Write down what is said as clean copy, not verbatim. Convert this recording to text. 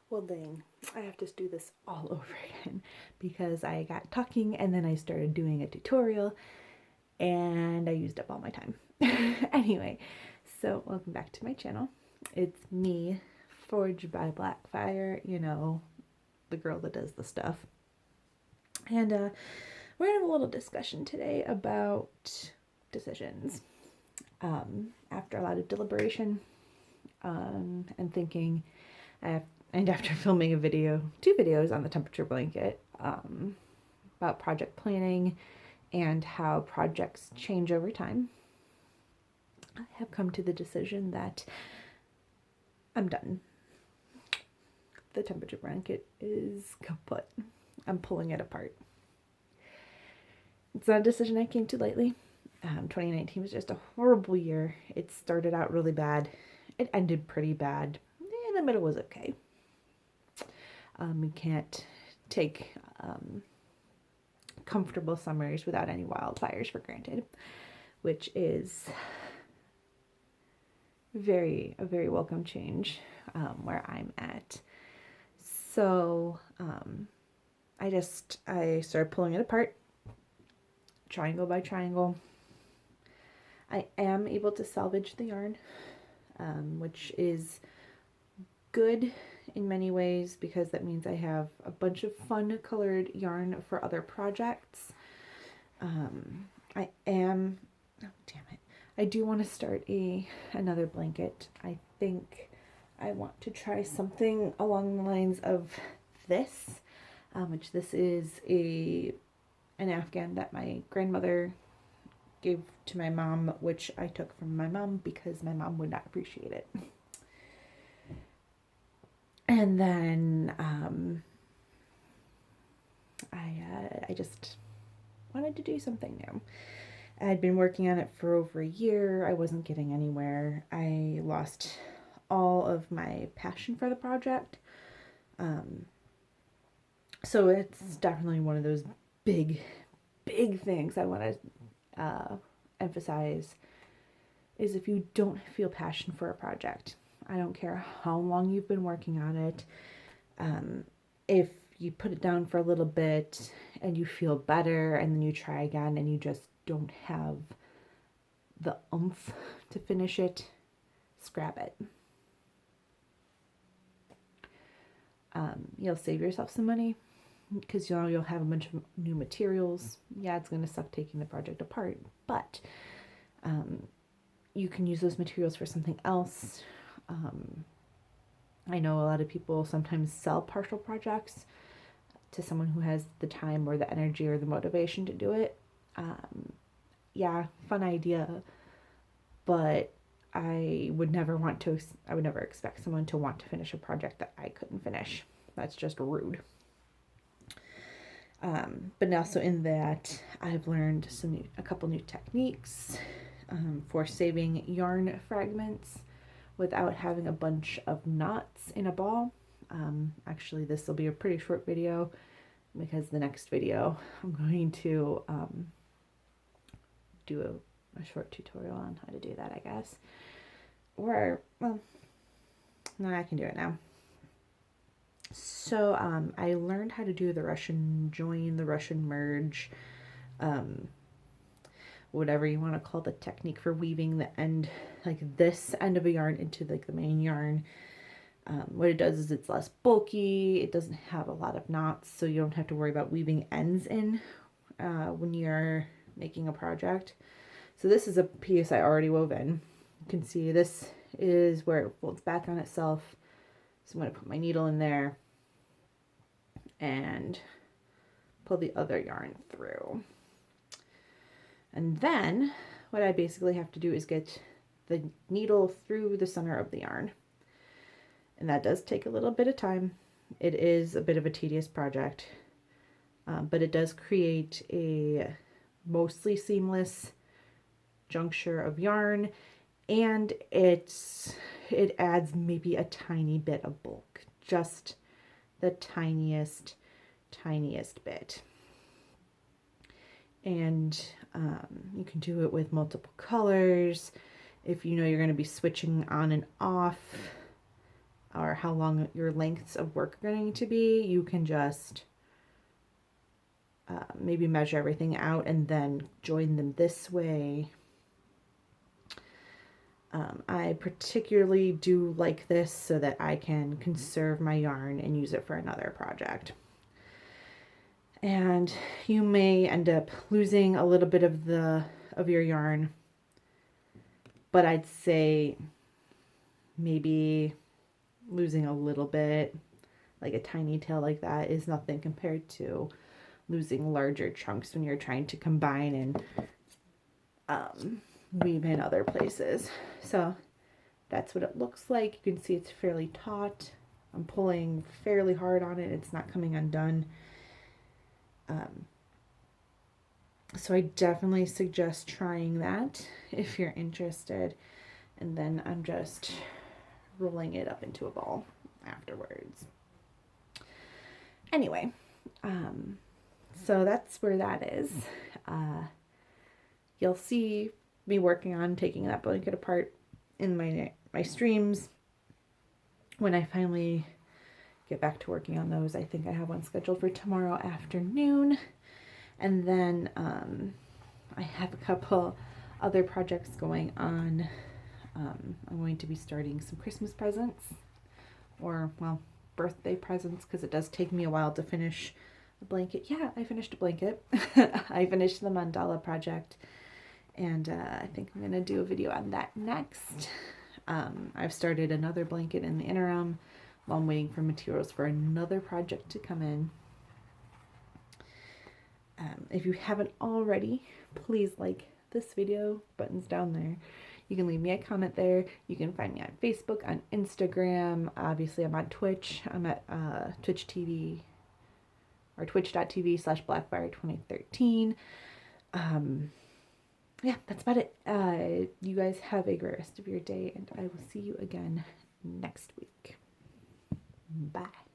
Well, dang, I have to do this all over again because I got talking and then I started doing a tutorial and I used up all my time. Anyway, so welcome back to my channel. It's me, Forged by Blackfire, you know, the girl that does the stuff. And we're gonna have a little discussion today about decisions. After a lot of deliberation and thinking, and after filming a video, 2 videos on the temperature blanket about project planning and how projects change over time, I have come to the decision that I'm done. The temperature blanket is kaput. I'm pulling it apart. It's not a decision I came to lightly. 2019 was just a horrible year. It started out really bad. It ended pretty bad. In the middle was okay. We can't take comfortable summers without any wildfires for granted, which is a very welcome change where I'm at. So I started pulling it apart, triangle by triangle. I am able to salvage the yarn, which is good in many ways because that means I have a bunch of fun colored yarn for other projects. I do want to start another blanket. I think I want to try something along the lines of this, which this is an Afghan that my grandmother gave to my mom, which I took from my mom because my mom would not appreciate it. And then I just wanted to do something new. I had been working on it for over a year. I wasn't getting anywhere. I lost all of my passion for the project. So it's definitely one of those big things I want to emphasize is if you don't feel passion for a project, I don't care how long you've been working on it, if you put it down for a little bit and you feel better and then you try again and you just don't have the oomph to finish it, scrap it. You'll save yourself some money because you'll have a bunch of new materials. Yeah, it's going to suck taking the project apart, but you can use those materials for something else. I know a lot of people sometimes sell partial projects to someone who has the time or the energy or the motivation to do it. Yeah, fun idea, but I would never expect someone to want to finish a project that I couldn't finish. That's just rude. But also in that, I've learned a couple new techniques for saving yarn fragments without having a bunch of knots in a ball. Actually, this will be a pretty short video because the next video I'm going to do a short tutorial on how to do that, I guess. Or, well, no, I can do it now. So I learned how to do the Russian join, the Russian merge, whatever you want to call the technique for weaving the end, like this end of a yarn into like the main yarn. What it does is it's less bulky, it doesn't have a lot of knots, so you don't have to worry about weaving ends in when you're making a project. So this is a piece I already wove in. You can see this is where it folds back on itself. So I'm going to put my needle in there and pull the other yarn through. And then what I basically have to do is get the needle through the center of the yarn. And that does take a little bit of time. It is a bit of a tedious project, but it does create a mostly seamless juncture of yarn, and it adds maybe a tiny bit of bulk, just the tiniest bit. And you can do it with multiple colors if you know you're going to be switching on and off. or how long your lengths of work are going to be, you can just maybe measure everything out and then join them this way. I particularly do like this so that I can conserve my yarn and use it for another project. And you may end up losing a little bit of your yarn, but I'd say maybe losing a little bit, like a tiny tail like that, is nothing compared to losing larger chunks when you're trying to combine and weave in other places. So that's what it looks like. You can see it's fairly taut. I'm pulling fairly hard on it. It's not coming undone. So I definitely suggest trying that if you're interested. And then I'm just rolling it up into a ball afterwards. Anyway, so that's where that is. You'll see me working on taking that blanket apart in my streams when I finally get back to working on those. I think I have one scheduled for tomorrow afternoon. And then I have a couple other projects going on. I'm going to be starting some Christmas presents, or, well, birthday presents, because it does take me a while to finish a blanket. Yeah, I finished a blanket. I finished the mandala project, and I think I'm going to do a video on that next. I've started another blanket in the interim while I'm waiting for materials for another project to come in. If you haven't already, please like this video. Button's down there. You can leave me a comment there. You can find me on Facebook, on Instagram. Obviously, I'm on Twitch. I'm at Twitch TV, or twitch.tv/Blackfire2013. Yeah, that's about it. You guys have a great rest of your day, and I will see you again next week. Bye.